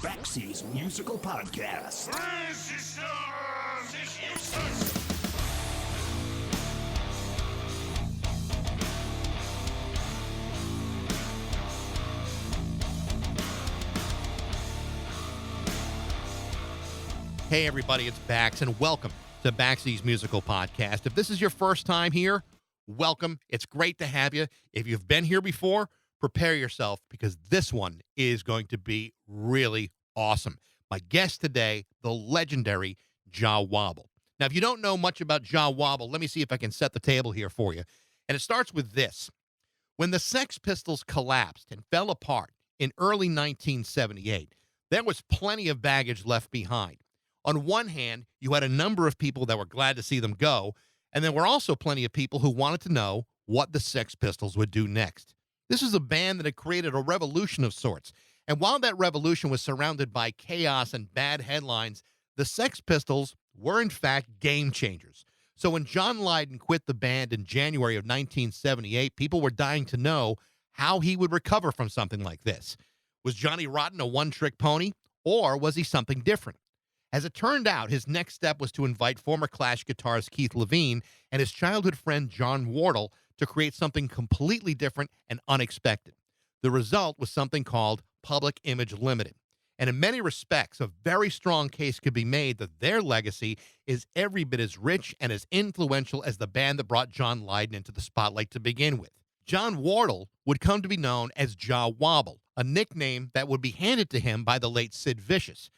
Baxi's musical podcast. Hey everybody, it's Bax, and welcome to Baxi's musical podcast. If this is your first time here, welcome. It's great to have you. If you've been here before, prepare yourself because this one is going to be really awesome. My guest today, the legendary Wobble. Now, if you don't know much about Wobble, let me see if I can set the table here for you. And it starts with this. When the Sex Pistols collapsed and fell apart in early 1978, there was plenty of baggage left behind. On one hand, you had a number of people that were glad to see them go, and there were also plenty of people who wanted to know what the Sex Pistols would do next. This is a band that had created a revolution of sorts, and while that revolution was surrounded by chaos and bad headlines, the Sex Pistols were in fact game changers. So when John Lydon quit the band in January of 1978, people were dying to know how he would recover from something like this. Was Johnny Rotten a one-trick pony, or was he something different? As it turned out, his next step was to invite former Clash guitarist Keith Levene and his childhood friend John Wardle to create something completely different and unexpected. The result was something called Public Image Limited. And in many respects, a very strong case could be made that their legacy is every bit as rich and as influential as the band that brought John Lydon into the spotlight to begin with. John Wardle would come to be known as Wobble, a nickname that would be handed to him by the late Sid Vicious.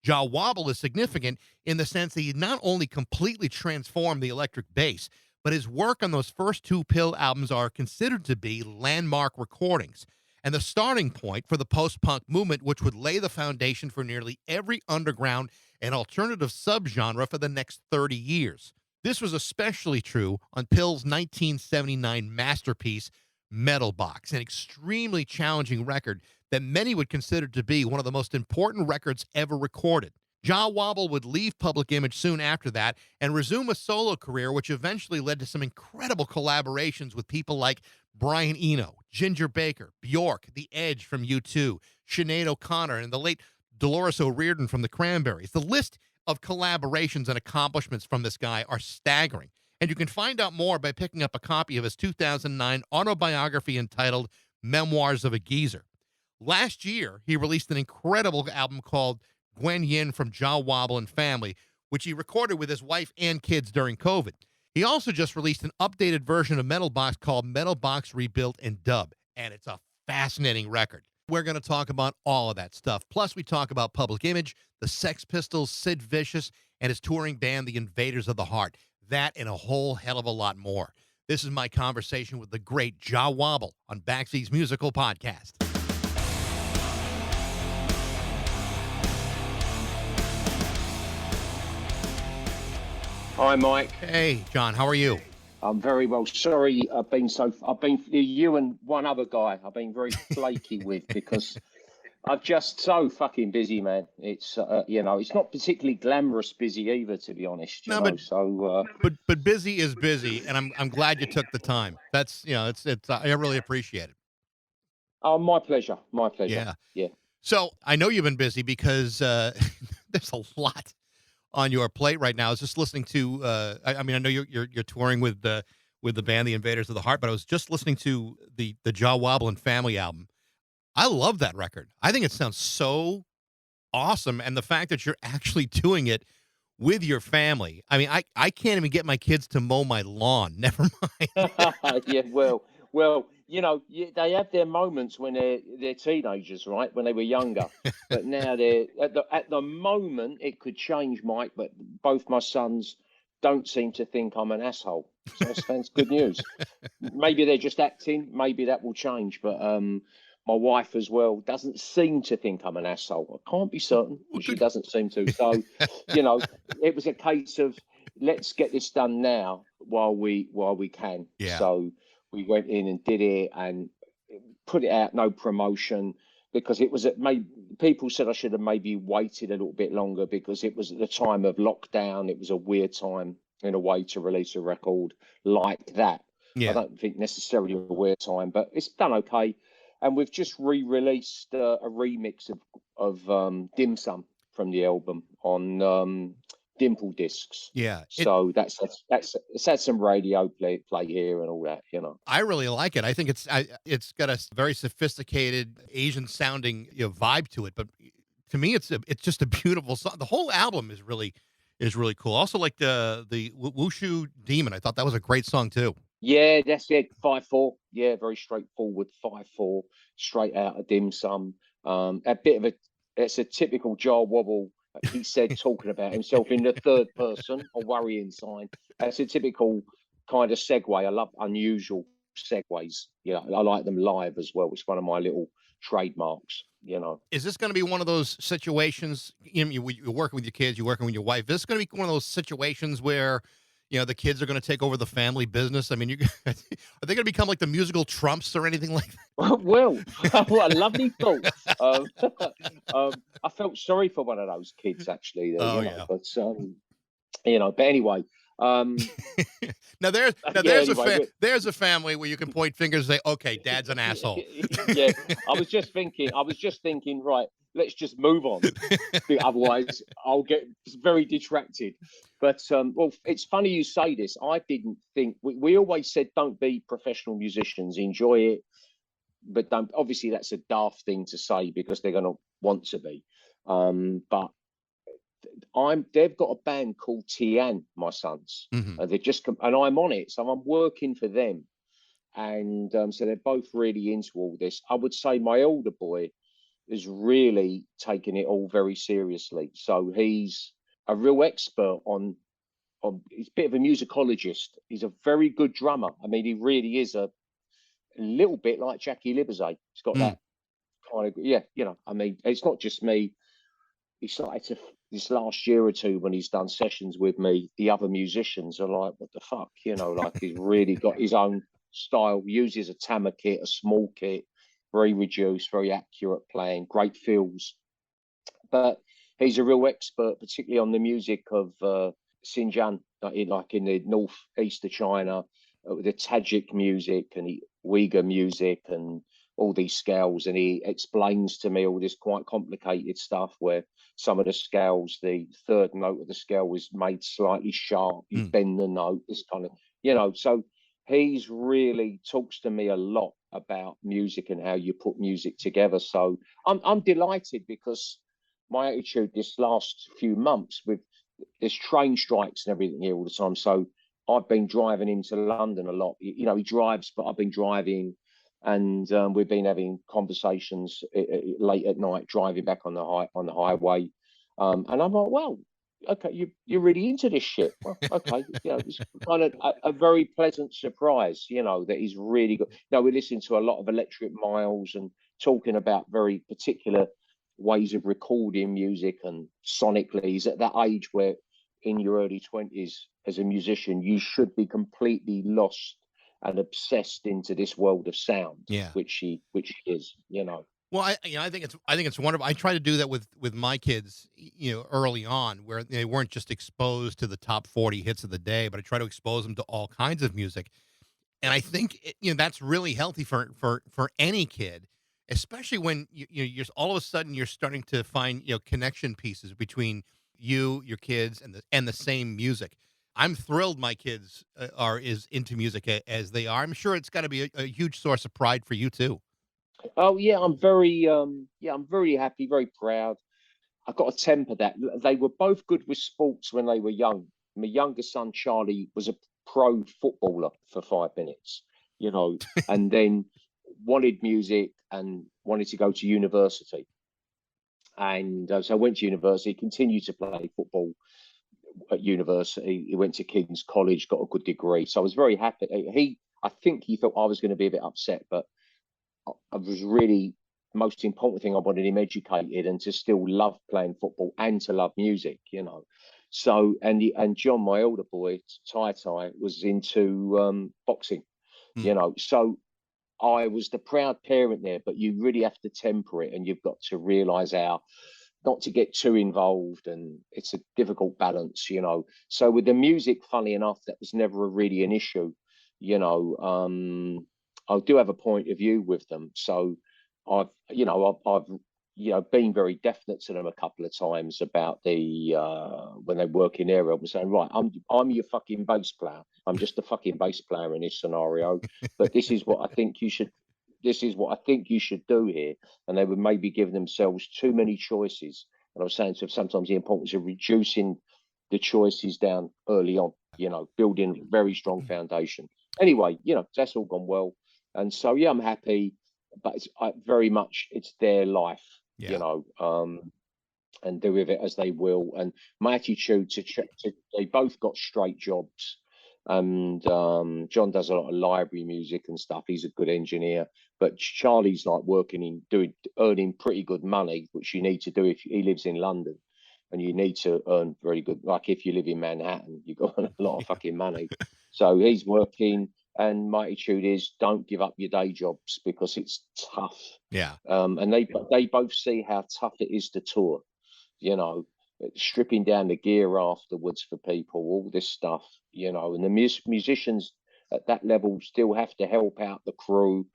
Wobble is significant in the sense that he not only completely transformed the electric bass, but his work on those first two Pill albums are considered to be landmark recordings and the starting point for the post-punk movement, which would lay the foundation for nearly every underground and alternative subgenre for the next 30 years. This was especially true on Pill's 1979 masterpiece, Metal Box, an extremely challenging record that many would consider to be one of the most important records ever recorded. Wobble would leave Public Image soon after that and resume a solo career, which eventually led to some incredible collaborations with people like Brian Eno, Ginger Baker, Bjork, The Edge from U2, Sinead O'Connor, and the late Dolores O'Riordan from the Cranberries. The list of collaborations and accomplishments from this guy are staggering, and you can find out more by picking up a copy of his 2009 autobiography entitled Memoirs of a Geezer. Last year, he released an incredible album called Gwen Yin from Wobble and Family, which he recorded with his wife and kids during COVID. He also just released an updated version of Metal Box called Metal Box Rebuilt and Dub, and it's a fascinating record. We're going to talk about all of that stuff. Plus, we talk about Public Image, the Sex Pistols, Sid Vicious, and his touring band, the Invaders of the Heart. That and a whole hell of a lot more. This is my conversation with the great Wobble on Baxi's musical podcast. Hi, Mike. Hey, John, how are you? I'm very well. Sorry, I've been you and one other guy. I've been very flaky with because I'm just so fucking busy, man. It's it's not particularly glamorous busy either, to be honest. But busy is busy, and I'm glad you took the time. That's it's I really appreciate it. Oh, my pleasure. My pleasure. Yeah. So I know you've been busy because there's a lot on your plate right now. I was just listening to I know you're touring with the band The Invaders of the Heart, but I was just listening to the Wobble and Family album. I love that record. I think it sounds so awesome, and the fact that you're actually doing it with your family. I mean, I can't even get my kids to mow my lawn. Never mind. Yeah, well, they have their moments when they're teenagers, right? When they were younger, but now they're at the moment it could change, Mike. But both my sons don't seem to think I'm an asshole, so that's good news. Maybe they're just acting. Maybe that will change. But my wife as well doesn't seem to think I'm an asshole. I can't be certain, but she doesn't seem to. So, it was a case of let's get this done now while we can. Yeah. So we went in and did it and put it out, no promotion, because it was people said I should have maybe waited a little bit longer because it was at the time of lockdown. It was a weird time in a way to release a record like that. Yeah. I don't think necessarily a weird time, but it's done okay. And we've just re-released a remix of Dim Sum from the album on Dimple discs. Yeah, So that's it's had some radio play here and all that, you know. I really like it. I think it's got a very sophisticated Asian sounding vibe to it, but to me, it's just a beautiful song. The whole album is really cool. Also, like the Wushu Demon, I thought that was a great song too. Yeah, that's it. 5/4. Yeah, very straightforward. 5/4, straight out of Dim Sum. A bit of a it's a typical Jar Wobble. He said talking about himself in the third person, a worrying sign. That's a typical kind of segue. I love unusual segues. Yeah, I like them live as well. It's one of my little trademarks. You know. Is this going to be one of those situations? You're working with your kids, you're working with your wife. Is this going to be one of those situations where the kids are going to take over the family business? I mean, are they going to become like the musical Trumps or anything like that? Well, what a lovely thought. Um, I felt sorry for one of those kids actually. Oh yeah. But but anyway. Now there's Yeah, anyway, there's a family where you can point fingers and say, okay, dad's an asshole. yeah, I was just thinking, right, let's just move on. Otherwise, I'll get very detracted. But well, it's funny you say this. I didn't think we always said don't be professional musicians, enjoy it, but don't. Obviously, that's a daft thing to say because they're going to want to be. But they've got a band called Tian, my sons. Mhm. They just and I'm on it, so I'm working for them, and so they're both really into all this. I would say my older boy is really taking it all very seriously. So he's a real expert on. He's a bit of a musicologist. He's a very good drummer. I mean, he really is a little bit like Jackie Liberzay. He's got Mm. that kind of yeah. I mean, it's not just me. He started to this last year or two when he's done sessions with me. The other musicians are like, "What the fuck?" Like he's really got his own style. Uses a Tama kit, a small kit, very reduced, very accurate playing, great feels. But he's a real expert, particularly on the music of Xinjiang, like in the northeast of China, the Tajik music and the Uyghur music and all these scales. And he explains to me all this quite complicated stuff where some of the scales, the third note of the scale was made slightly sharp. You Mm. bend the note, this kind of. So he's really talks to me a lot about music and how you put music together. So I'm delighted because my attitude this last few months with there's train strikes and everything here all the time. So I've been driving into London a lot. He drives, but I've been driving, and we've been having conversations late at night, driving back on the highway. And I'm like, well, okay, you're really into this shit. Well, okay, it's kind of a very pleasant surprise, that he's really good. We listen to a lot of Electric Miles and talking about very particular ways of recording music and sonically. He's at that age where in your early 20s as a musician you should be completely lost and obsessed into this world of sound, Yeah. which he is. Well, I think it's wonderful. I try to do that with my kids, early on, where they weren't just exposed to the top 40 hits of the day, but I try to expose them to all kinds of music. And I think that's really healthy for any kid, especially when you're all of a sudden you're starting to find connection pieces between your kids, and the same music. I'm thrilled my kids are is into music as they are. I'm sure it's got to be a huge source of pride for you too. Oh yeah, I'm very happy, very proud. I've got to temper that. They were both good with sports when they were young. My younger son Charlie was a pro footballer for 5 minutes, and then wanted music and wanted to go to university. And so I went to university, continued to play football at university. He went to King's College, got a good degree. So I was very happy. I think he thought I was going to be a bit upset, but I was really most important thing. I wanted him educated and to still love playing football and to love music. So and John, my older boy, Tai Tai, was into boxing. Mm. So I was the proud parent there, but you really have to temper it, and you've got to realise how not to get too involved, and it's a difficult balance. So with the music, funny enough, that was never really an issue. I do have a point of view with them, so I've been very definite to them a couple of times about the when they work in area, was saying, right, I'm your fucking bass player. I'm just a fucking bass player in this scenario, but this is what I think you should. This is what I think you should do here. And they would maybe give themselves too many choices. And I was saying to them, sometimes the importance of reducing the choices down early on. Building a very strong foundation. Anyway, that's all gone well, and so yeah, I'm happy. But very much it's their life, Yeah. And do with it as they will. And my attitude they both got straight jobs. And John does a lot of library music and stuff. He's a good engineer, but Charlie's like earning pretty good money, which you need to do if he lives in London, and you need to earn very good. Like if you live in Manhattan, you've got a lot of fucking money. So he's working. And my attitude is don't give up your day jobs because it's tough. Yeah. And they both see how tough it is to tour, stripping down the gear afterwards for people, all this stuff, and the musicians at that level still have to help out the crew.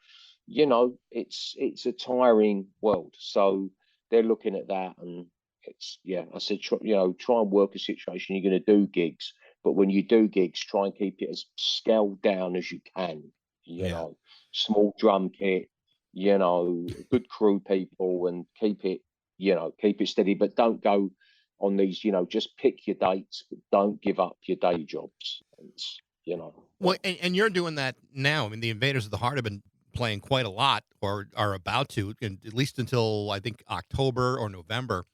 It's a tiring world. So they're looking at that, and I said, try and work a situation. You're going to do gigs, but when you do gigs, try and keep it as scaled down as you can. Small drum kit, good crew people, and keep it steady. But don't go on these, just pick your dates, but don't give up your day jobs. Well, and you're doing that now. I mean, the Invaders of the Heart have been playing quite a lot, or are about to, and at least until I think October or November,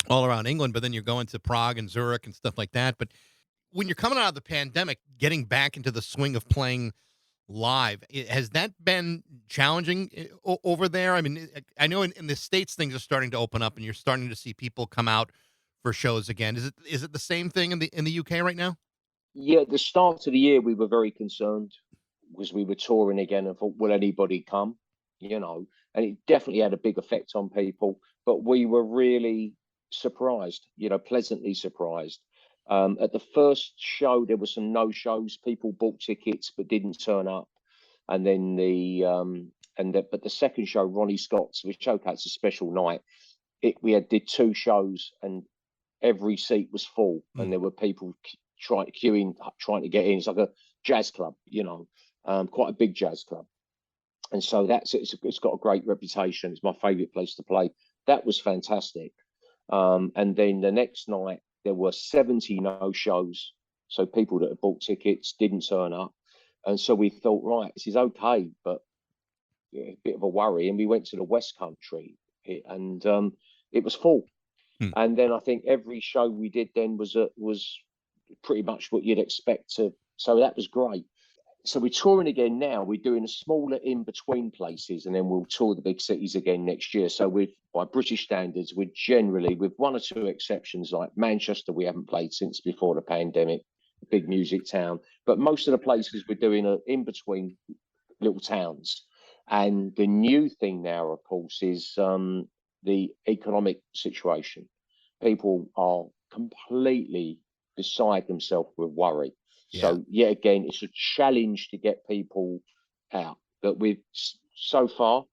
all around England. But then you're going to Prague and Zurich and stuff like that. But when you're coming out of the pandemic, getting back into the swing of playing live, has that been challenging over there? I mean, I know in the States things are starting to open up, and you're starting to see people come out for shows again. Is it the same thing in the UK right now? Yeah, at the start of the year, we were very concerned because we were touring again and thought, will anybody come? And it definitely had a big effect on people. But we were really surprised, pleasantly surprised. At the first show, there were some no shows. People bought tickets but didn't turn up. And then but the second show, Ronnie Scott's, which okay, it's a special night. We did two shows and every seat was full, and there were people trying to get in. It's like a jazz club, quite a big jazz club. And so it's got a great reputation. It's my favourite place to play. That was fantastic. And then the next night there were 70 no shows. So people that had bought tickets didn't turn up. And so we thought, right, this is okay, but a bit of a worry. And we went to the West Country, and it was full. And then I think every show we did then was pretty much what you'd expect to. So that was great. So we're touring again now. We're doing a smaller in between places, and then we'll tour the big cities again next year. So by British standards, we're generally, with one or two exceptions, like Manchester, we haven't played since before the pandemic, a big music town. But most of the places we're doing are in between little towns. And the new thing now, of course, is the economic situation. People are completely beside themselves with worry. Yeah. So yet again, it's a challenge to get people out. But we've so far,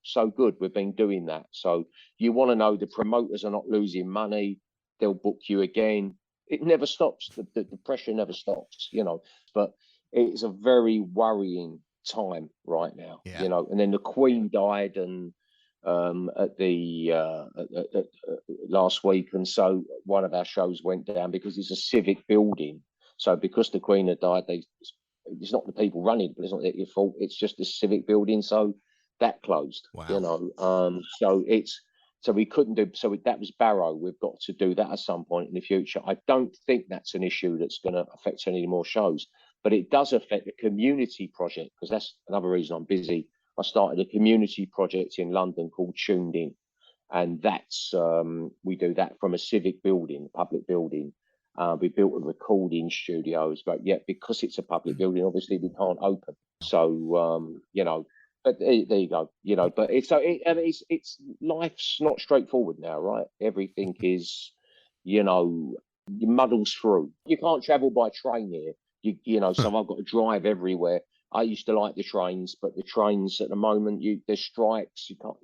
so good. We've been doing that. So you want to know the promoters are not losing money. They'll book you again. It never stops. The pressure never stops, But it's a very worrying time right now, And then the Queen died, and at last week, and so one of our shows went down because it's a civic building. So because the Queen had died, it's not the people running, but it's not their fault. It's just a civic building, so that closed. Wow. So we couldn't do. So that was Barrow. We've got to do that at some point in the future. I don't think that's an issue that's going to affect any more shows, but it does affect the community project, because that's another reason I'm busy. I started a community project in London called Tuned In, and that's we do that from a civic building, public building. We built a recording studios, but yet because it's a public building, obviously we can't open. So but there you go. But it's life's not straightforward now, right? Everything is, muddles through. You can't travel by train here. So I've got to drive everywhere. I used to like the trains, but the trains at the moment, there's strikes. You can't,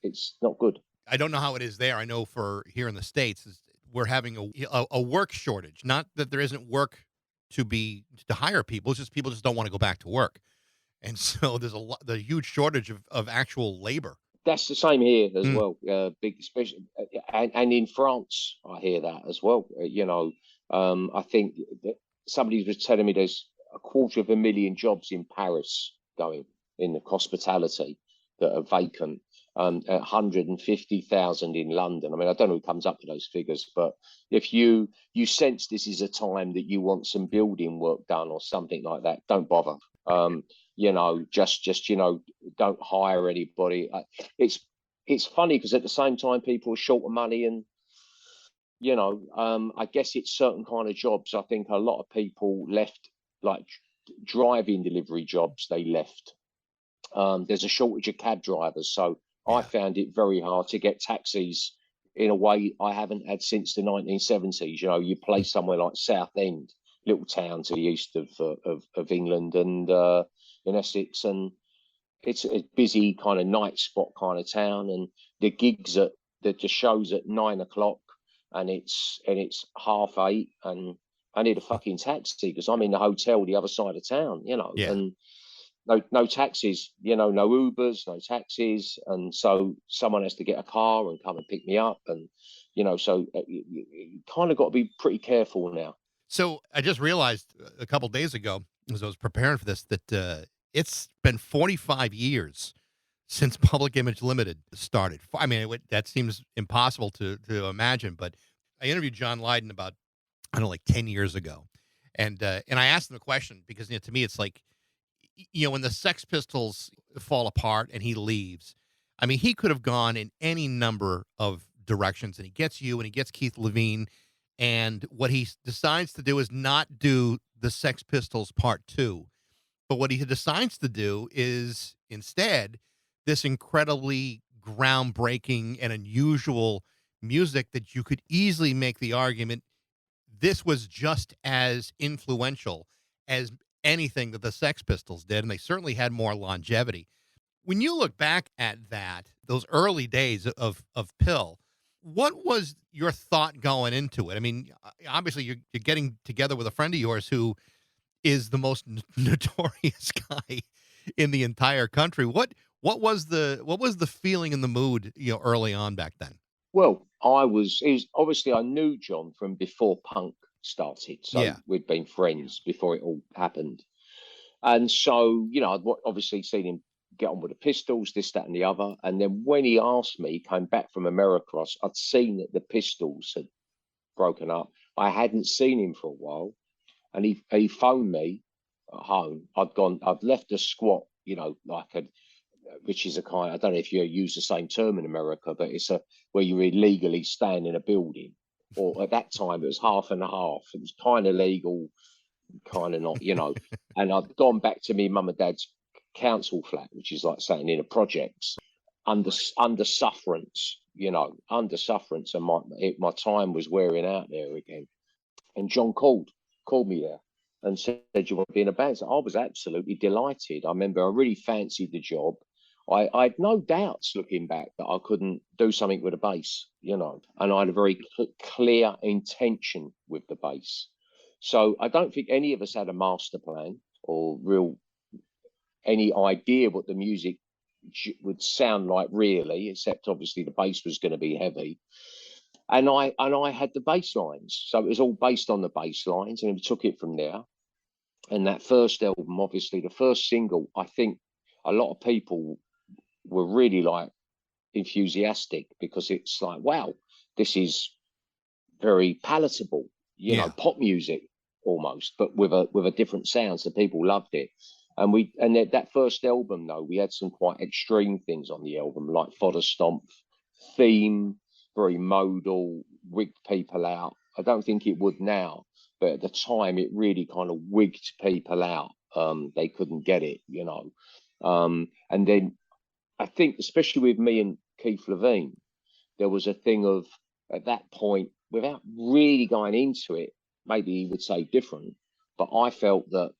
It's not good. I don't know how it is there. I know for here in the States, we're having a work shortage. Not that there isn't work to hire people. It's just people just don't want to go back to work. And so there's the huge shortage of actual labor. That's the same here as Mm, well. Big, especially, and in France, I hear that as well. I think that somebody was telling me there's 250,000 jobs in Paris going in the hospitality that are vacant. 150,000 in London. I mean, I don't know who comes up with those figures, but if you sense this is a time that you want some building work done or something like that, don't bother. Just don't hire anybody. It's funny because at the same time people are short of money, and I guess it's certain kind of jobs. I think a lot of people left, like driving delivery jobs. They left. There's a shortage of cab drivers, so I yeah. found it very hard to get taxis in a way I haven't had since the 1970s. You play somewhere like Southend, little town to the east of England, and in Essex, and it's a busy kind of night spot kind of town, and the gigs at the shows at 9 o'clock, and it's 8:30, and I need a fucking taxi because I'm in the hotel the other side of town, Yeah. and no taxis, no Ubers, no taxis, and so someone has to get a car and come and pick me up, and so you kind of got to be pretty careful now. So I just realized a couple days ago, as I was preparing for this, that it's been 45 years since Public Image Limited started. I mean, that seems impossible to imagine, but I interviewed John Lydon about, I don't know, like 10 years ago. And I asked him the question because, to me, it's like, when the Sex Pistols fall apart and he leaves, I mean, he could have gone in any number of directions, and he gets you and he gets Keith Levine. And what he decides to do is not do the Sex Pistols Part 2. But what he decides to do is instead this incredibly groundbreaking and unusual music that you could easily make the argument this was just as influential as anything that the Sex Pistols did, and they certainly had more longevity. When you look back at those early days of Pill, what was your thought going into it? I mean, obviously you're getting together with a friend of yours who is the most notorious guy in the entire country. What was the feeling and the mood, early on back then? Well, obviously I knew John from before punk started, so Yeah. we'd been friends before it all happened. And so, I'd obviously seen him get on with the Pistols, this, that, and the other. And then when he asked me, he came back from America, I'd seen that the Pistols had broken up. I hadn't seen him for a while. And he phoned me at home. I'd left a squat, which is a kind, I don't know if you use the same term in America, but it's where you illegally stand in a building. Or at that time, it was half and a half. It was kind of legal, kind of not, And I'd gone back to me mum and dad's council flat, which is like saying in a projects under sufferance, under sufferance, and my time was wearing out there again. And John called me there and said, "You want to be in a band?" So I was absolutely delighted. I remember I really fancied the job. I had no doubts looking back that I couldn't do something with a bass, and I had a very clear intention with the bass. So I don't think any of us had a master plan or any idea what the music would sound like really, except obviously the bass was going to be heavy. And I had the bass lines, so it was all based on the bass lines, and we took it from there. And that first album, obviously, the first single, I think a lot of people were really like enthusiastic because it's like, wow, this is very palatable, Yeah. pop music almost, but with a different sound. So people loved it. And that first album though, we had some quite extreme things on the album, like Fodder Stomp theme, very modal, wigged people out. I don't think it would now, but at the time it really kind of wigged people out. They couldn't get it, And then I think, especially with me and Keith Levine, there was a thing of at that point, without really going into it, maybe he would say different, but I felt that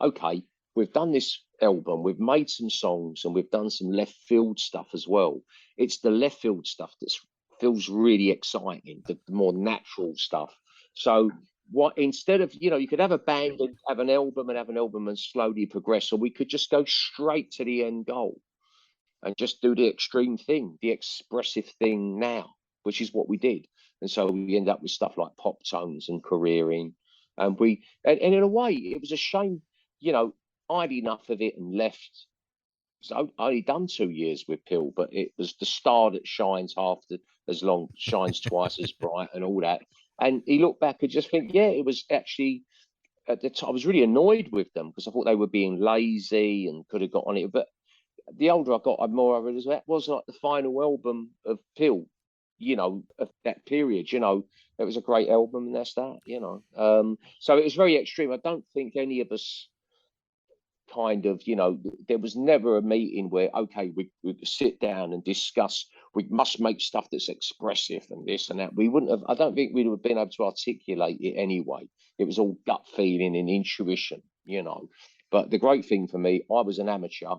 okay, we've done this album, we've made some songs and we've done some left field stuff as well. It's the left field stuff that feels really exciting, the more natural stuff. So what, instead of, you could have a band and have an album and slowly progress, or we could just go straight to the end goal and just do the extreme thing, the expressive thing now, which is what we did. And so we end up with stuff like Pop Tones and Careering. And in a way, it was a shame, I had enough of it and left. So I only done 2 years with Pill, but it was the star that shines as long, shines twice as bright, and all that. And he looked back and just think, yeah, it was actually at the time I was really annoyed with them because I thought they were being lazy and could have got on it. But the older I got, I more I realized that was like the final album of Pill, of that period. It was a great album, and that's that. So it was very extreme. I don't think any of us kind of, there was never a meeting where, okay, we sit down and discuss, we must make stuff that's expressive and this and that. We wouldn't have, I don't think we would have been able to articulate it anyway. It was all gut feeling and intuition. But the great thing for me, I was an amateur.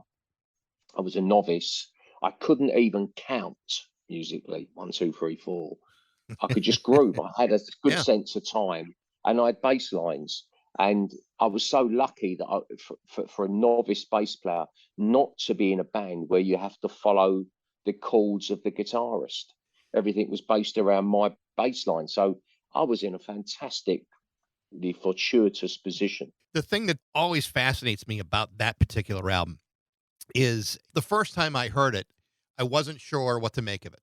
I was a novice. I couldn't even count musically, 1, 2, 3, 4. I could just groove. I had a good sense of time, and I had bass lines. And I was so lucky that for a novice bass player not to be in a band where you have to follow the chords of the guitarist. Everything was based around my bass line. So I was in a fantastically fortuitous position. The thing that always fascinates me about that particular album is the first time I heard it, I wasn't sure what to make of it.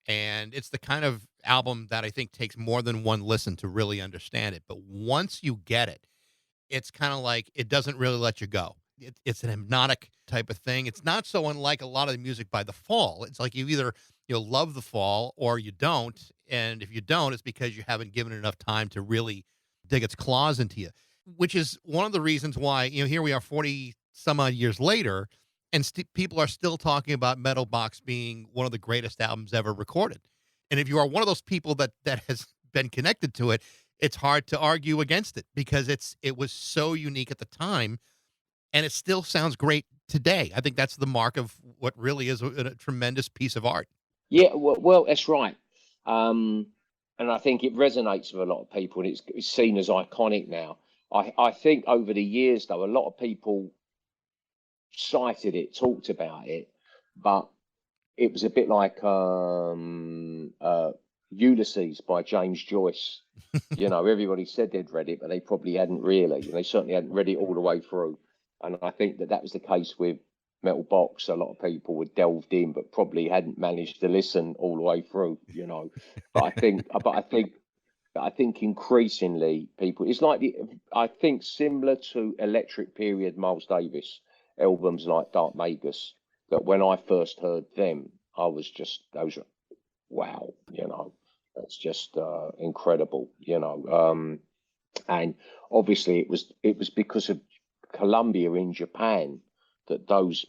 And it's the kind of album that I think takes more than one listen to really understand it. But once you get it, it's kind of like it doesn't really let you go. It's an hypnotic type of thing. It's not so unlike a lot of the music by The Fall. It's like you either love The Fall or you don't. And if you don't, it's because you haven't given it enough time to really dig its claws into you, which is one of the reasons why, here we are 40 some odd years later, and people are still talking about Metal Box being one of the greatest albums ever recorded. And if you are one of those people that has been connected to it, it's hard to argue against it because it was so unique at the time, and it still sounds great today. I think that's the mark of what really is a tremendous piece of art. Yeah, well, that's right. And I think it resonates with a lot of people, and it's seen as iconic now. I think over the years, though, a lot of people cited it, talked about it, but it was a bit like Ulysses by James Joyce. Everybody said they'd read it, but they probably hadn't really. And they certainly hadn't read it all the way through. And I think that was the case with Metal Box. A lot of people were delved in, but probably hadn't managed to listen all the way through. But I think increasingly people, it's like I think similar to Electric Period, Miles Davis albums like Dark Magus, that when I first heard them, I was just, wow, that's just incredible, and obviously it was because of Columbia in Japan that those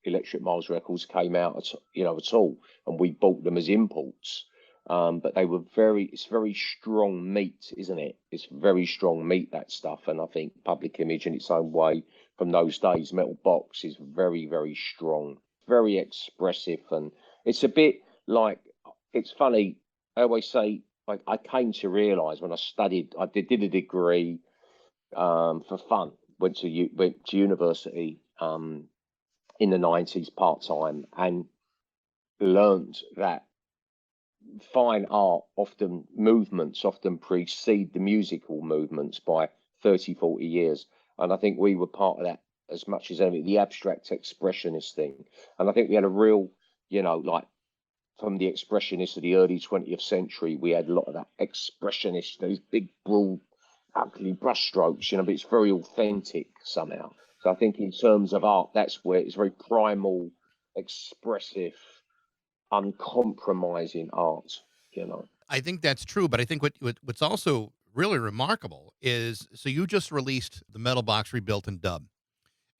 Electric Miles records came out, at all, and we bought them as imports. But they were it's very strong meat, isn't it? It's very strong meat, that stuff. And I think Public Image in its own way from those days, Metal Box is very, very strong, very expressive. And it's a bit like, it's funny, I always say, like, I came to realize when I studied, I did a degree for fun, went to university in the 90s part-time, and learned that fine art movements often precede the musical movements by 30, 40 years. And I think we were part of that as much as anything, the abstract expressionist thing. And I think we had a real, like from the expressionists of the early 20th century, we had a lot of that expressionist, those big, broad, ugly brushstrokes, but it's very authentic somehow. So I think in terms of art, that's where it's very primal, expressive, uncompromising art. I think that's true, but I think what's also really remarkable is, so you just released the Metal Box Rebuilt and Dub,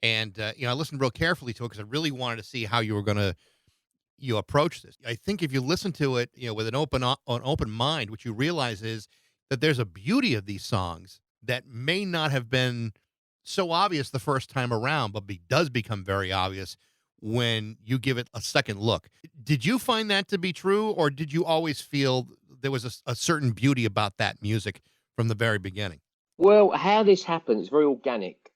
and I listened real carefully to it because I really wanted to see how you were going to approach this. I think if you listen to it, with an open mind, what you realize is that there's a beauty of these songs that may not have been so obvious the first time around, but does become very obvious when you give it a second look. Did you find that to be true, or did you always feel there was a certain beauty about that music from the very beginning? Well, how this happened is very organic.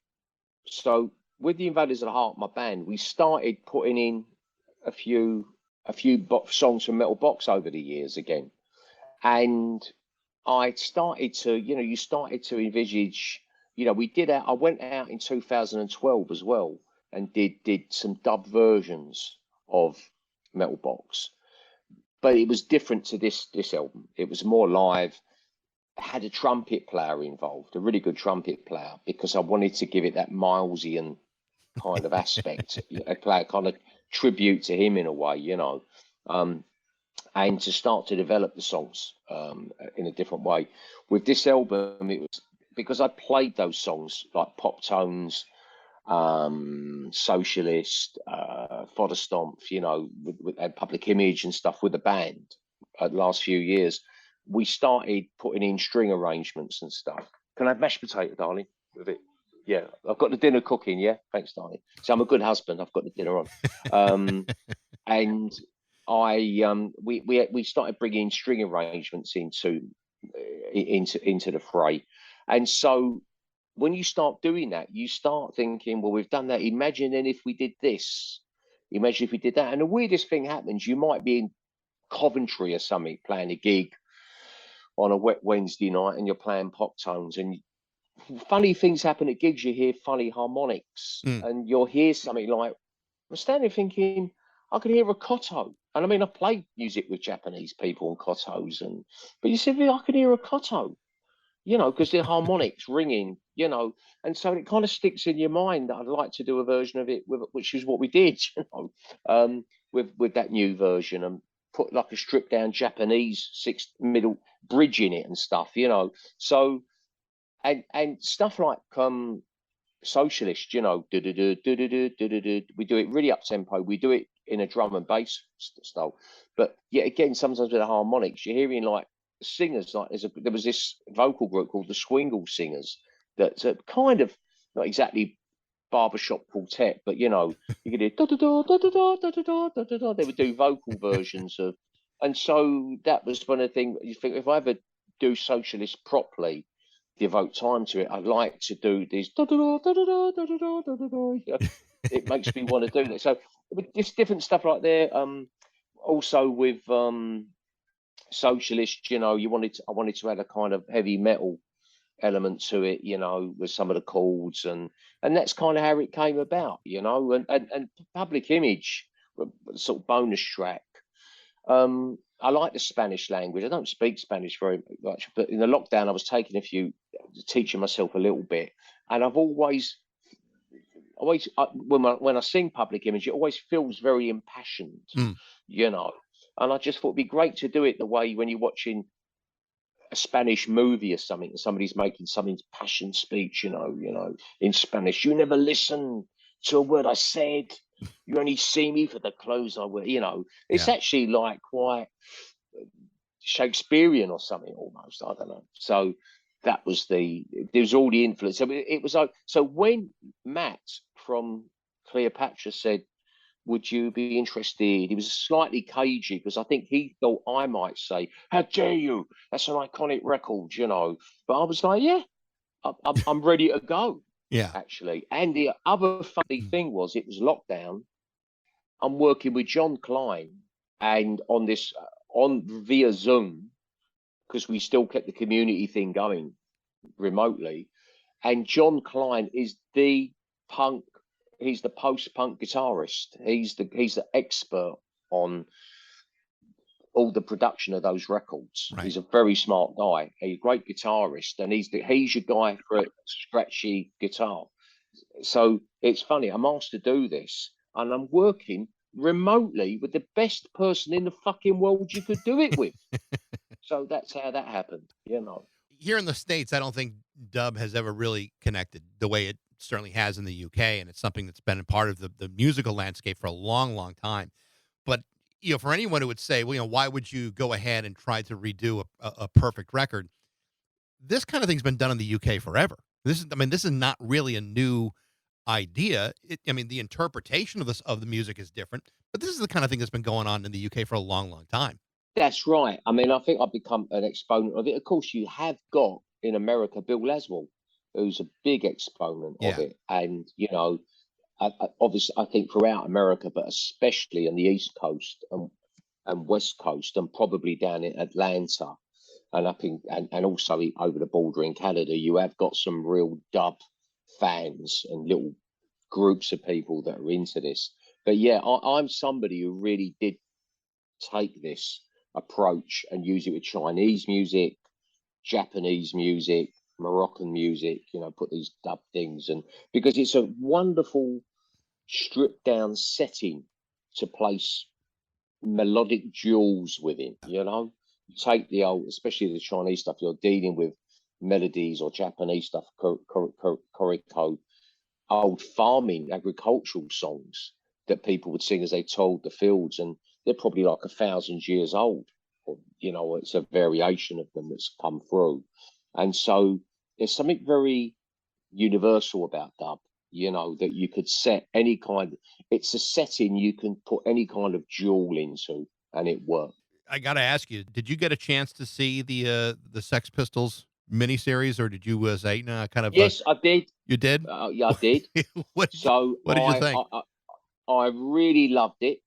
So with the Invaders of the Heart, my band, we started putting in a few songs from Metal Box over the years again, and I started to, you started to envisage, we did out. I went out in 2012 as well and did some dub versions of Metal Box, but it was different to this album. It was more live. Had a trumpet player involved, a really good trumpet player, because I wanted to give it that Milesian kind of aspect, a player kind of tribute to him in a way. Um, and to start to develop the songs in a different way. With this album, it was because I played those songs like Pop Tones, Socialist, Fodder Stomp, with Public Image and stuff with the band the last few years. We started putting in string arrangements and stuff. Can I have mashed potato, darling, with it? Yeah, I've got the dinner cooking. Yeah, thanks, darling. So I'm a good husband. I've got the dinner on. And we started bringing string arrangements into the fray, and so when you start doing that, you start thinking, well, we've done that. Imagine then if we did this. Imagine if we did that. And the weirdest thing happens, you might be in Coventry or something playing a gig on a wet Wednesday night, and you're playing Pop Tones, and funny things happen at gigs. You hear funny harmonics, Mm. and you'll hear something like, I'm standing thinking, I can hear a koto. And I mean, I played music with Japanese people and kotos, but you said, I can hear a koto, because the harmonics ringing, and so it kind of sticks in your mind that I'd like to do a version of it, which is what we did, with that new version, and put like a stripped down Japanese six middle bridge in it and stuff. So, and stuff like Socialist, we do it really up tempo. We do it in a drum and bass style, but yet again, sometimes with the harmonics, you're hearing like singers. Like there was this vocal group called the Swingle Singers that's kind of not exactly barbershop quartet, but you could hear da da da da da da da da da da da. They would do vocal versions of, and so that was one of the things you think, if I ever do Socialist properly, devote time to it, I'd like to do these da da da da da da da da da da. It makes me want to do that. So just different stuff like there. Also with Socialist, I wanted to add a kind of heavy metal element to it, with some of the chords, and that's kind of how it came about, and Public Image, sort of bonus track. I like the Spanish language. I don't speak Spanish very much, but in the lockdown, I was teaching myself a little bit, and I've always, when I sing Public Image, it always feels very impassioned, Mm. And I just thought it'd be great to do it the way when you're watching a Spanish movie or something, and somebody's making some impassioned speech, in Spanish. You never listen to a word I said. You only see me for the clothes I wear. It's Yeah. actually like quite Shakespearean or something almost. I don't know. So there's all the influence. So it was like, so when Matt from Cleopatra said, would you be interested? He was slightly cagey because I think he thought I might say, how dare you? That's an iconic record, But I was like, yeah, I'm ready to go, Yeah. actually. And the other funny thing was, it was lockdown. I'm working with John Klein and on via Zoom, because we still kept the community thing going remotely. And John Klein is the punk. He's the post-punk guitarist. He's the expert on all the production of those records. Right. He's a very smart guy, a great guitarist, and he's your guy for a scratchy guitar. So it's funny. I'm asked to do this, and I'm working remotely with the best person in the fucking world you could do it with. So that's how that happened. Here in the States, I don't think dub has ever really connected the way it certainly has in the UK, and it's something that's been a part of the musical landscape for a long, long time. But for anyone who would say, well, why would you go ahead and try to redo a perfect record? This kind of thing's been done in the UK forever. This is not really a new idea. The interpretation of the music is different, but this is the kind of thing that's been going on in the UK for a long, long time. That's right. I mean, I think I've become an exponent of it. Of course, you have got in America Bill Laswell, who's a big exponent of Yeah. it. And, obviously, I think throughout America, but especially on the East Coast and West Coast, and probably down in Atlanta and up in, and also over the border in Canada, you have got some real dub fans and little groups of people that are into this. But yeah, I'm somebody who really did take this approach and use it with Chinese music, Japanese music, Moroccan music, put these dub things, and because it's a wonderful stripped down setting to place melodic jewels within, You take the old, especially the Chinese stuff, you're dealing with melodies, or Japanese stuff, koriko, old farming, agricultural songs that people would sing as they told the fields, and they're probably like 1,000 years old. Or, it's a variation of them that's come through, and so there's something very universal about dub. That you could set any kind. It's a setting you can put any kind of jewel into, and it works. I got to ask you, did you get a chance to see the Sex Pistols miniseries, or did you say no? Kind of. Yes, I did. You did? Yeah, I did. what did you, So what did you think? I really loved it.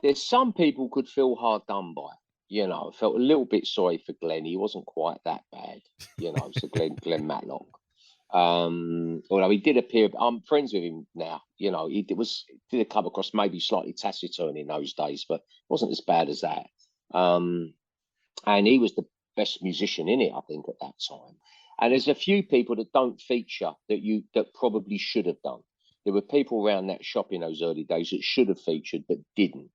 There's some people could feel hard done by. I felt a little bit sorry for Glenn. He wasn't quite that bad. So Glenn Matlock. Although he did appear, I'm friends with him now. He did come across maybe slightly taciturn in those days, but wasn't as bad as that. And he was the best musician in it, I think, at that time. And there's a few people that don't feature that probably should have done. There were people around that shop in those early days that should have featured but didn't.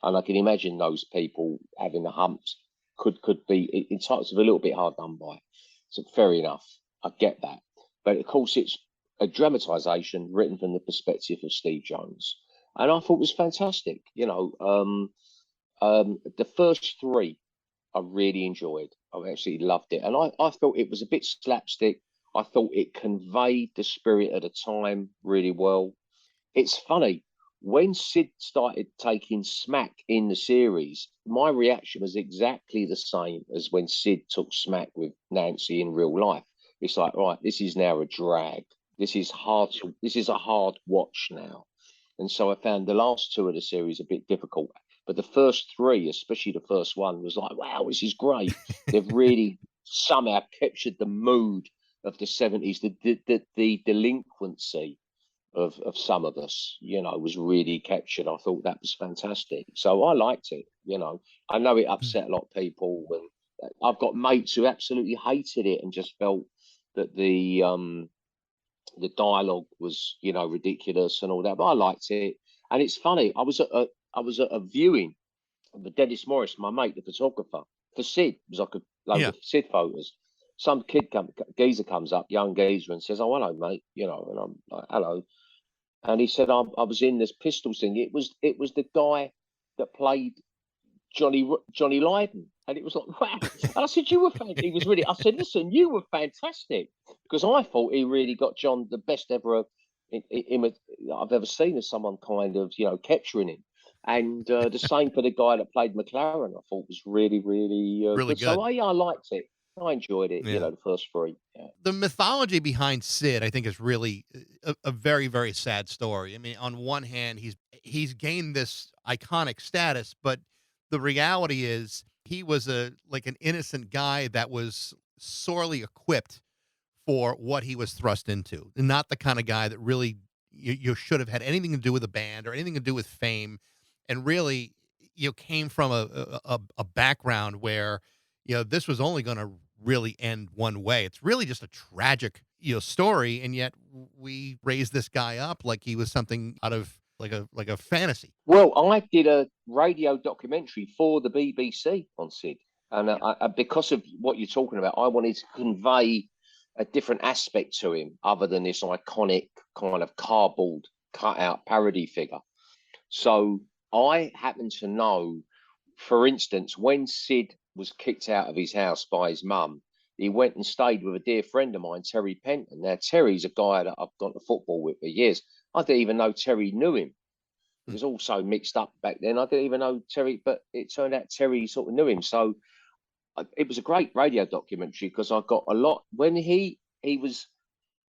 And I can imagine those people having the humps could be in types of a little bit hard done by. So fair enough. I get that. But of course, it's a dramatisation written from the perspective of Steve Jones. And I thought it was fantastic. The first three I really enjoyed. I actually loved it. And I thought it was a bit slapstick. I thought it conveyed the spirit of the time really well. It's funny, when Sid started taking smack in the series, my reaction was exactly the same as when Sid took smack with Nancy in real life. It's like, right, this is now a drag. This is a hard watch now. And so I found the last two of the series a bit difficult. But the first three, especially the first one, was like, wow, this is great. They've really somehow captured the mood of the 70s, the delinquency of some of us, was really captured. I thought that was fantastic. So I liked it, I know it upset a lot of people. And I've got mates who absolutely hated it and just felt that the dialogue was, ridiculous and all that. But I liked it. And it's funny, I was at a viewing of Dennis Morris, my mate, the photographer, for Sid. It was like a load of Sid photos. Some geezer comes up, young geezer, and says, "Oh, hello, mate," and I'm like, "Hello." And he said, I was in this Pistols thing. It was the guy that played Johnny Lydon. And it was like, wow. And I said, you were fantastic. He was really, I said, listen, you were fantastic. Because I thought he really got John the best ever I've ever seen of someone kind of, capturing him. And the same for the guy that played McLaren, I thought was really, really, Really good. good. So, I liked it. I enjoyed it, Yeah. the first three. Yeah. The mythology behind Sid, I think, is really a very, very sad story. I mean, on one hand, he's gained this iconic status, but the reality is he was an innocent guy that was sorely equipped for what he was thrust into, and not the kind of guy that really you should have had anything to do with a band or anything to do with fame, and really came from a background where this was only going to really end one way. It's really just a tragic story, and yet we raised this guy up like he was something out of like a fantasy. Well, I did a radio documentary for the BBC on Sid, and because of what you're talking about, I wanted to convey a different aspect to him other than this iconic kind of cardboard cutout parody figure. So I happen to know, for instance, when Sid was kicked out of his house by his mum, he went and stayed with a dear friend of mine, Terry Penton. Now, Terry's a guy that I've gone to football with for years. I didn't even know Terry knew him. It was all so mixed up back then. I didn't even know Terry, but it turned out Terry sort of knew him. So it was a great radio documentary because I got a lot when he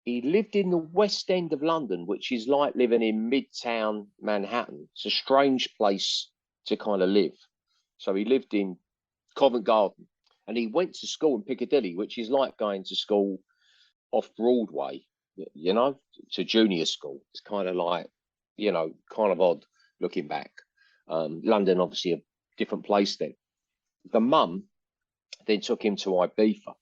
lived in the West End of London, which is like living in Midtown Manhattan. It's a strange place to kind of live. So he lived in Covent Garden, and he went to school in Piccadilly, which is like going to school off Broadway, to junior school. It's kind of like, kind of odd looking back. London, obviously, a different place then. The mum then took him to Ibiza.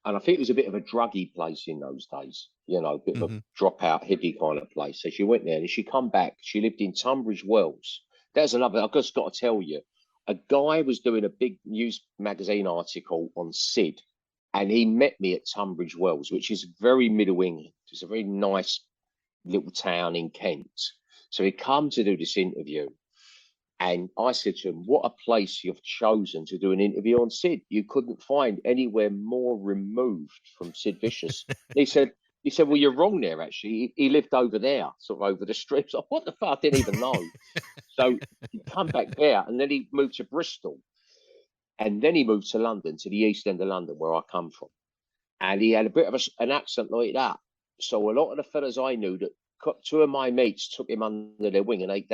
And I think it was a bit of a druggy place in those days, a bit of a dropout hippie kind of place. So she went there and she come back. She lived in Tunbridge Wells. There's another, I've just got to tell you, a guy was doing a big news magazine article on Sid, and he met me at Tunbridge Wells, which is very middle England. It's a very nice little town in Kent. So he come to do this interview. And I said to him, what a place you've chosen to do an interview on Sid. You couldn't find anywhere more removed from Sid Vicious. He said, well, you're wrong there, actually. He lived over there, sort of over the strips. Like, what the fuck? I didn't even know. So he come back there, and then he moved to Bristol. And then he moved to London, to the East End of London, where I come from. And he had a bit of an accent like that. So a lot of the fellas I knew, that two of my mates took him under their wing, and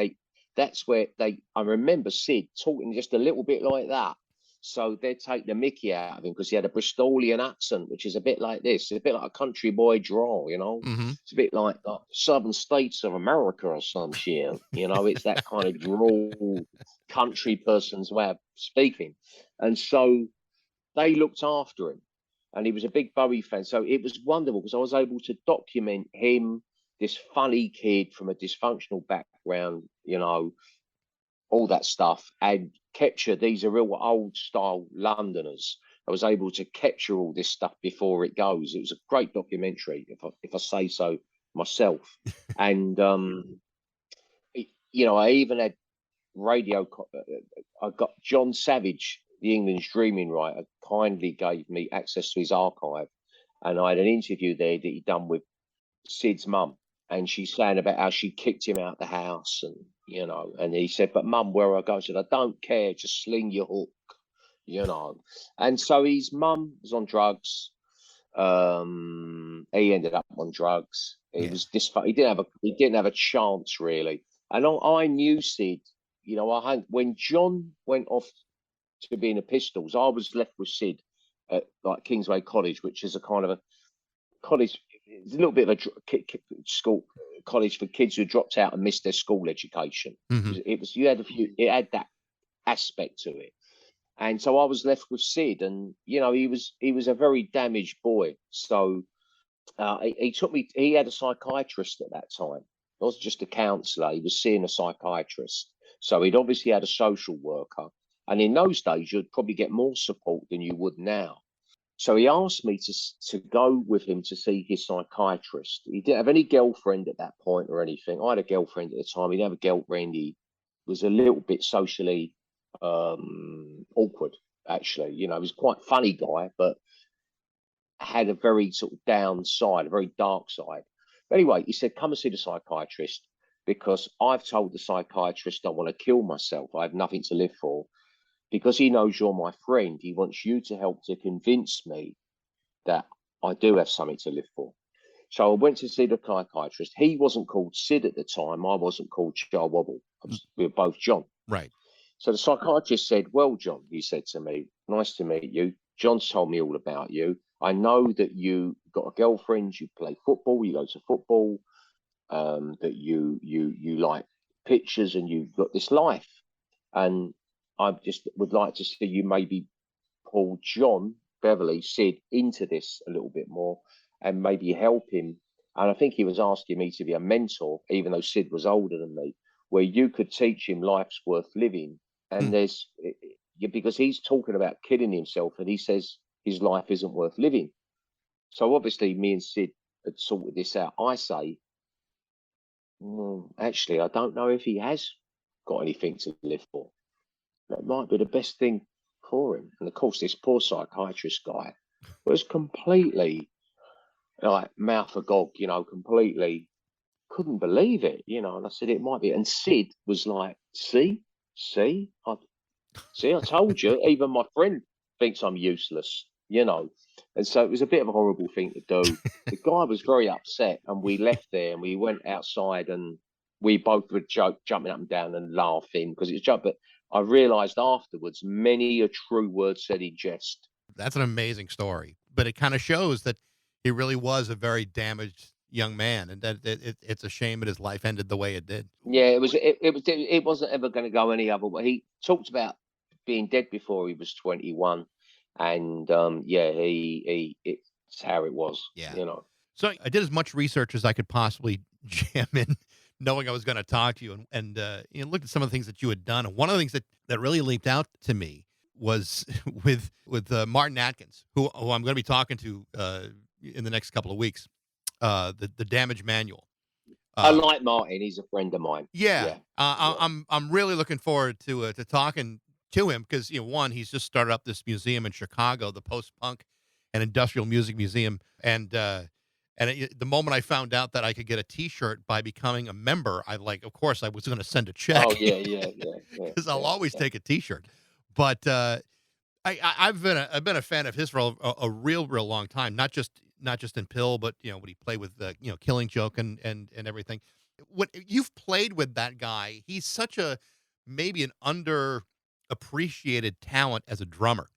that's where I remember Sid talking just a little bit like that. So they'd take the mickey out of him because he had a Bristolian accent, which is a bit like this. It's a bit like a country boy drawl, It's a bit like the southern states of America or some shit, It's that kind of drawl, country person's way of speaking. And so they looked after him. And he was a big Bowie fan. So it was wonderful because I was able to document him, this funny kid from a dysfunctional background, all that stuff, and capture these are real old style Londoners. I was able to capture all this stuff before it goes. It was a great documentary, if I say so myself. And I even had radio. I got John Savage, the England's Dreaming writer, kindly gave me access to his archive, and I had an interview there that he'd done with Sid's mum. And she's saying about how she kicked him out the house, and and he said, "But mum, where I go?" I said, "I don't care, just sling your hook," And so his mum was on drugs. He ended up on drugs. He was he didn't have a chance really. And I knew Sid. When John went off to be in the Pistols, I was left with Sid at like Kingsway College, which is a kind of a college. It's a little bit of a school college for kids who dropped out and missed their school education. It had that aspect to it, and so I was left with Sid, and he was a very damaged boy. So he took me. He had a psychiatrist at that time. It wasn't just a counsellor. He was seeing a psychiatrist. So he'd obviously had a social worker, and in those days you'd probably get more support than you would now. So he asked me to go with him to see his psychiatrist. He didn't have any girlfriend at that point or anything. I had a girlfriend at the time. He didn't have a girlfriend. He was a little bit socially awkward, actually. He was quite a funny guy, but had a very sort of down side, a very dark side. But anyway, he said, come and see the psychiatrist because I've told the psychiatrist I want to kill myself. I have nothing to live for. Because he knows you're my friend, he wants you to help to convince me that I do have something to live for. So I went to see the psychiatrist. He wasn't called Sid at the time. I wasn't called Wobble. We were both John. Right. So the psychiatrist said, well, John, he said to me, nice to meet you. John's told me all about you. I know that you got a girlfriend, you play football, you go to football, that you like pictures and you've got this life. And I just would like to see you maybe pull John Beverly, Sid, into this a little bit more and maybe help him. And I think he was asking me to be a mentor, even though Sid was older than me, where you could teach him life's worth living. And because he's talking about killing himself and he says his life isn't worth living. So obviously me and Sid had sorted this out. I say, actually, I don't know if he has got anything to live for. That might be the best thing for him. And of course, this poor psychiatrist guy, was completely like mouth agog, completely couldn't believe it, and I said it might be. And Sid was like, see, I told you, even my friend thinks I'm useless, And so it was a bit of a horrible thing to do. The guy was very upset, and we left there and we went outside, and we both were jumping up and down and laughing because it was joke. But I realised afterwards, many a true word said in jest. That's an amazing story, but it kind of shows that he really was a very damaged young man, and that it's a shame that his life ended the way it did. Yeah, it wasn't ever going to go any other way. He talked about being dead before he was 21, and yeah, it's how it was. Yeah. So I did as much research as I could possibly jam in, knowing I was going to talk to you, and looked at some of the things that you had done. And one of the things that really leaped out to me was with Martin Atkins, who I'm going to be talking to in the next couple of weeks. The Damage Manual. I like Martin; he's a friend of mine. Yeah. I'm really looking forward to talking to him because one, he's just started up this museum in Chicago, the Post Punk and Industrial Music Museum, and the moment I found out that I could get a T-shirt by becoming a member, of course, I was going to send a check. Oh yeah. Because I'll always take a T-shirt, but I've been a fan of his for a real long time, not just in Pill, but when he played with Killing Joke and everything. What you've played with that guy, he's such a maybe an underappreciated talent as a drummer.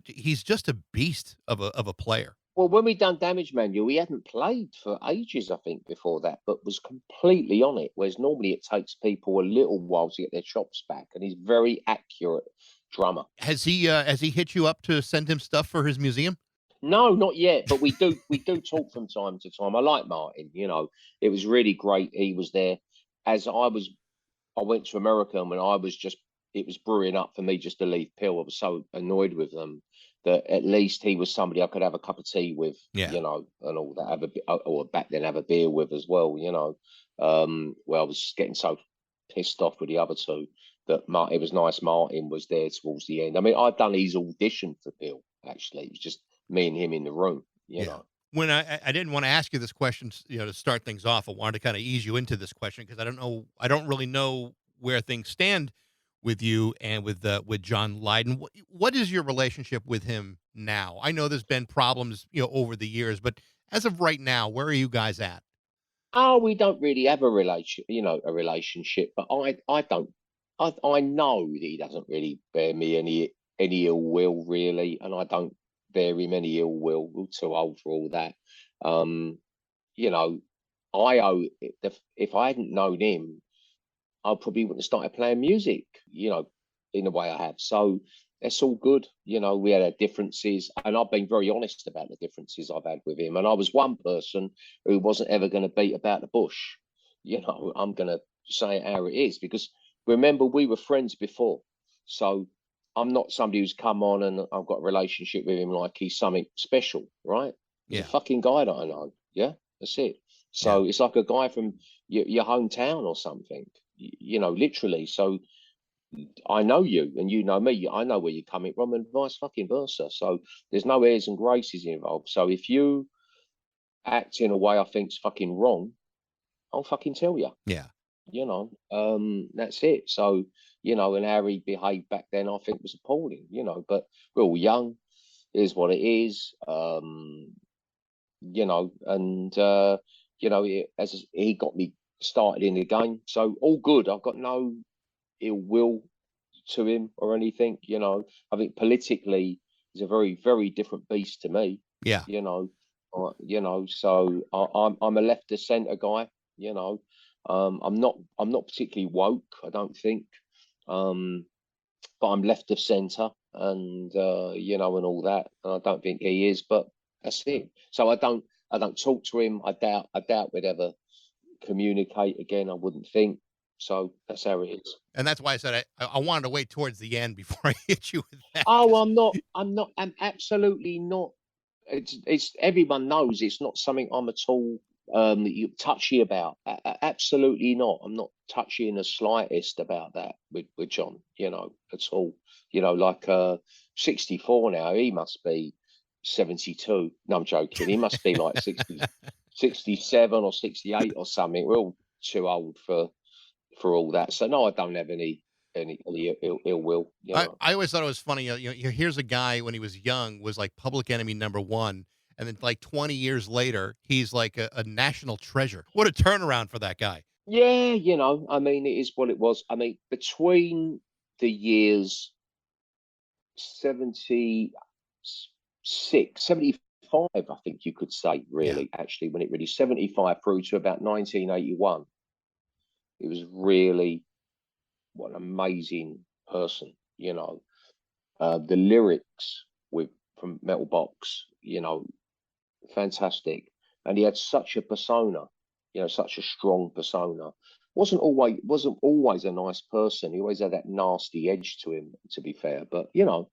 He's just a beast of a player. Well, when we done Damage Manual, he hadn't played for ages, I think, before that, but was completely on it. Whereas normally it takes people a little while to get their chops back, and he's very accurate drummer. Has he hit you up to send him stuff for his museum? No, not yet, but we do talk from time to time. I like Martin, it was really great. He was there as I went to America, and when it was brewing up for me just to leave Pill. I was so annoyed with them that at least he was somebody I could have a cup of tea with, and all that, or back then have a beer with as well, where I was getting so pissed off with the other two that it was nice Martin was there towards the end. I mean, I'd done his audition for Pill, actually. It was just me and him in the room, you know. When I didn't want to ask you this question, to start things off, I wanted to kind of ease you into this question because I don't really know where things stand with you and with John Lydon. What is your relationship with him now? I know there's been problems, over the years, but as of right now, where are you guys at? Oh, we don't really have a relationship, but I don't. I know that he doesn't really bear me any ill will, really, and I don't bear him any ill will. We're too old for all that. I owe if I hadn't known him, I probably wouldn't have started playing music, in the way I have. So it's all good. We had our differences, and I've been very honest about the differences I've had with him. And I was one person who wasn't ever going to beat about the bush. I'm going to say it how it is because remember, we were friends before. So I'm not somebody who's come on and I've got a relationship with him like he's something special, right? He's a fucking guy that I know. Yeah, that's it. So it's like a guy from your hometown or something, literally. So I know you and you know me. I know where you're coming from and vice fucking versa. So there's no airs and graces involved. So if you act in a way I think's fucking wrong, I'll fucking tell you. Yeah. That's it. So, and how he behaved back then, I think was appalling, but we're all young, is what it is. As he got me started in the game. So all good. I've got no ill will to him or anything, I think politically he's a very, very different beast to me. Yeah. So I'm a left of centre guy, I'm not particularly woke, I don't think. But I'm left of centre and and all that. And I don't think he is, but that's it. So I don't talk to him. I doubt we'd ever communicate again, I wouldn't think. So that's how it is. And that's why I said I wanted to wait towards the end before I hit you with that. Oh, I'm absolutely not. It's everyone knows it's not something I'm at all touchy about. Absolutely not. I'm not touchy in the slightest about that with John, at all. 64 now, he must be 72. No, I'm joking. He must be like 60, 67 or 68 or something. We're all too old for all that. So no, I don't have any ill will. You know. I always thought it was funny. Here's a guy when he was young was like public enemy #1, and then like 20 years later, he's like a national treasure. What a turnaround for that guy. Yeah, you know, I mean, it is what it was. I mean, between the years 76, 75, I think you could say, Yeah. really, actually, when it really 75 through to about 1981, it was really what an amazing person, you know. The lyrics with from Metal Box, you know, fantastic. And he had such a persona, you know, such a strong persona. Wasn't always a nice person. He always had that nasty edge to him, to be fair. But you know,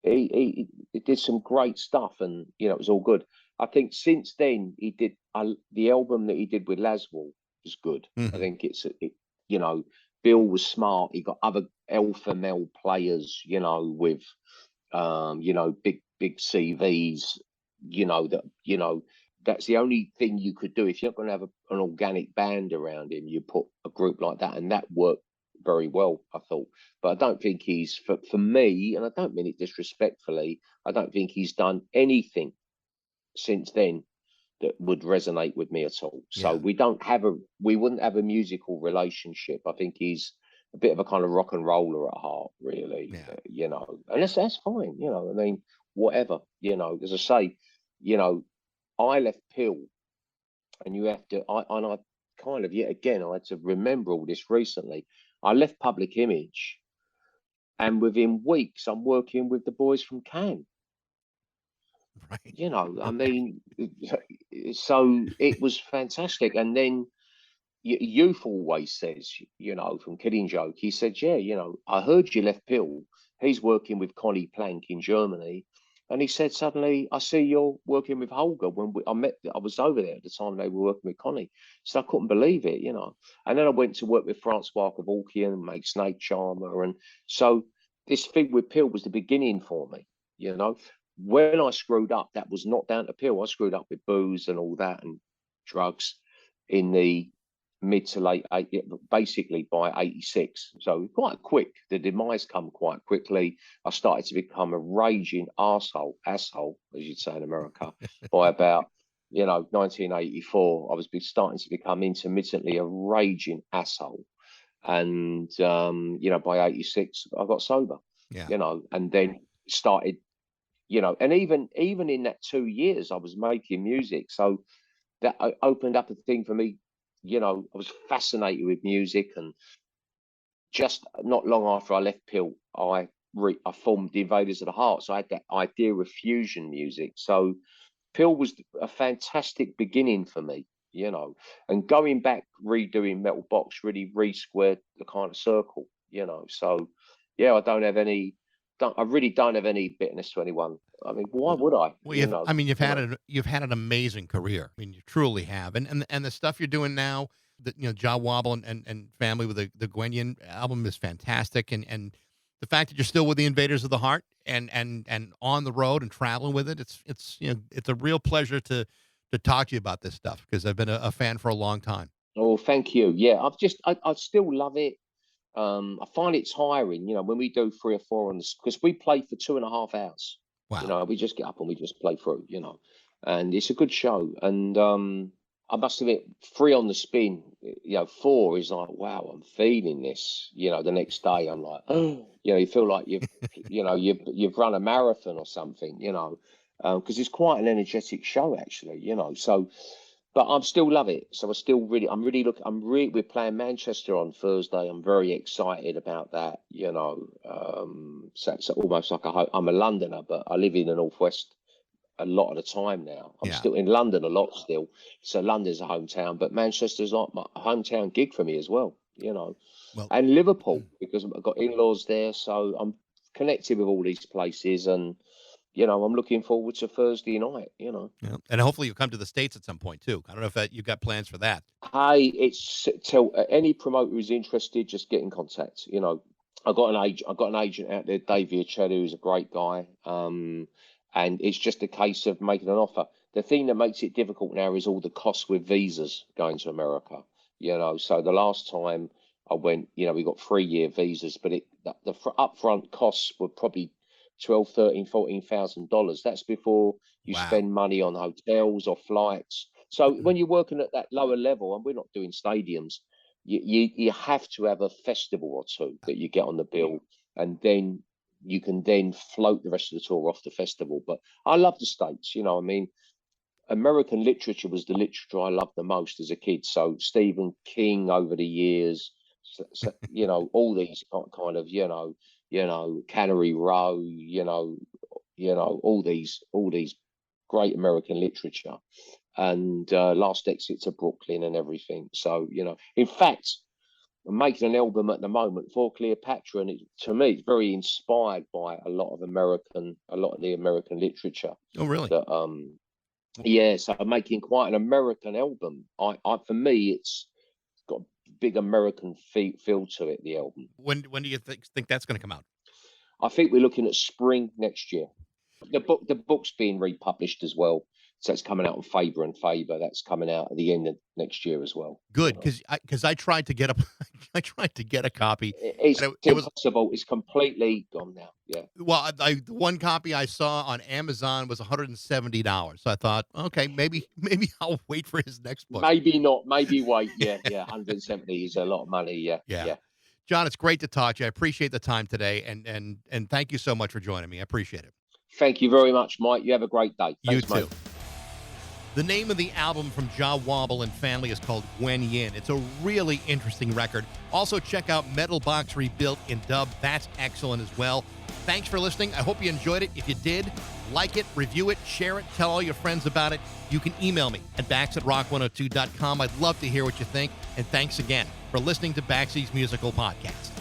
he did some great stuff, and you know, it was all good. I think since then he did the album that he did with Laswell was good. I Mhm. think you know, Bill was smart. He got other alpha male players, you know, with you know, big CVs, you know, that's the only thing you could do if you're not going to have an organic band around him. You put a group like that, and that worked very well, I thought. But I don't think he's for me, and I don't mean it disrespectfully. I don't think he's done anything since then that would resonate with me at all. So Yeah. we wouldn't have a musical relationship. I think he's a bit of a kind of rock and roller at heart, really. Yeah. You know, and that's fine. You know, I mean, whatever. You know, as I say, you know, I left Pill, and you have to. I kind of yet again I had to remember all this recently. I left Public Image, and within weeks I'm working with the boys from Cannes. Right. You know, I Okay. mean, so it was fantastic. And then Youth always says, you know, from Kidding Joke, he said, yeah, you know, I heard you left Pill. He's working with Connie Plank in Germany. And he said, suddenly, I see you're working with Holger. I was over there at the time they were working with Connie. So I couldn't believe it, you know. And then I went to work with Francois Kevorkian and make Snake Charmer. And so this thing with Pill was the beginning for me, you know. When I screwed up, that was not down to Pill. I screwed up with booze and all that and drugs in the mid to late basically by 86. So quite quick. The demise come quite quickly. I started to become a raging asshole, as you'd say in America, by about 1984. I was starting to become intermittently a raging asshole, and by 86 I got sober. Yeah. And then started. And even in that 2 years, I was making music, so that opened up a thing for me. I was fascinated with music, and just not long after I left Pill, I formed the Invaders of the Heart. So I had that idea of fusion music. So Pill was a fantastic beginning for me, and going back redoing Metal Box really re-squared the kind of circle. So yeah, I really don't have any bitterness to anyone. I mean, why would I? Well, you've had an amazing career. I mean, you truly have, and the stuff you're doing now, Jaw Wobble and family with the Gwenyan album is fantastic, and the fact that you're still with the Invaders of the Heart and on the road and traveling with it, it's a real pleasure to talk to you about this stuff because I've been a fan for a long time. Oh, thank you. Yeah, I still love it. I find it tiring, when we do 3 or 4 on this, because we play for 2.5 hours. Wow. We just get up and we just play through, and it's a good show. And I must admit, 3 on the spin, 4 is like, wow, I'm feeling this. The next day I'm like, oh, you feel like you've run a marathon or something, because it's quite an energetic show actually, so. But I still love it. So we're playing Manchester on Thursday. I'm very excited about that. So it's almost like I'm a Londoner, but I live in the Northwest a lot of the time now. I'm Yeah. still in London a lot still. So London's a hometown, but Manchester's like my hometown gig for me as well. Well, And Liverpool, because I've got in-laws there. So I'm connected with all these places, and I'm looking forward to Thursday night. yeah. And hopefully you'll come to the States at some point too. I don't know if you've got plans for that. Hey, it's tell any promoter who's interested, just get in contact. I got an agent out there, Dave Viacelli, who's a great guy. and it's just a case of making an offer. The thing that makes it difficult now is all the costs with visas going to America. So the last time I went, we got 3-year visas, but the upfront costs were probably $12,000, $13,000, $14,000. That's before you Wow. spend money on hotels or flights. So when you're working at that lower level, and we're not doing stadiums, you have to have a festival or two that you get on the bill, and then you can then float the rest of the tour off the festival. But I love the States. American literature was the literature I loved the most as a kid. So Stephen King over the years, all these kind of, Cannery Row, all these great American literature, and Last Exit to Brooklyn and everything. So, in fact, I'm making an album at the moment for Cleopatra, and to me, it's very inspired by a lot of the American literature. Oh, really? That, so I'm making quite an American album. For me, it's got a big American feel to it. The album. When do you think that's going to come out? I think we're looking at spring next year. The book's being republished as well, so it's coming out on Faber and Faber. That's coming out at the end of next year as well. Good, because I tried to get I tried to get a copy. It's impossible. It's completely gone now. Yeah. Well, the one copy I saw on Amazon was $170. So I thought, okay, maybe I'll wait for his next book. Maybe not. Maybe wait. Yeah. 170 is a lot of money. Yeah. John, it's great to talk to you. I appreciate the time today, and thank you so much for joining me. I appreciate it. Thank you very much, Mike. You have a great day. Thanks, you too. mate. The name of the album from Ja Wobble and family is called Gwen Yin. It's a really interesting record. Also, check out Metal Box Rebuilt in dub. That's excellent as well. Thanks for listening. I hope you enjoyed it. If you did, like it, review it, share it, tell all your friends about it. You can email me at bax@rock102.com. I'd love to hear what you think. And thanks again for listening to Baxy's Musical Podcast.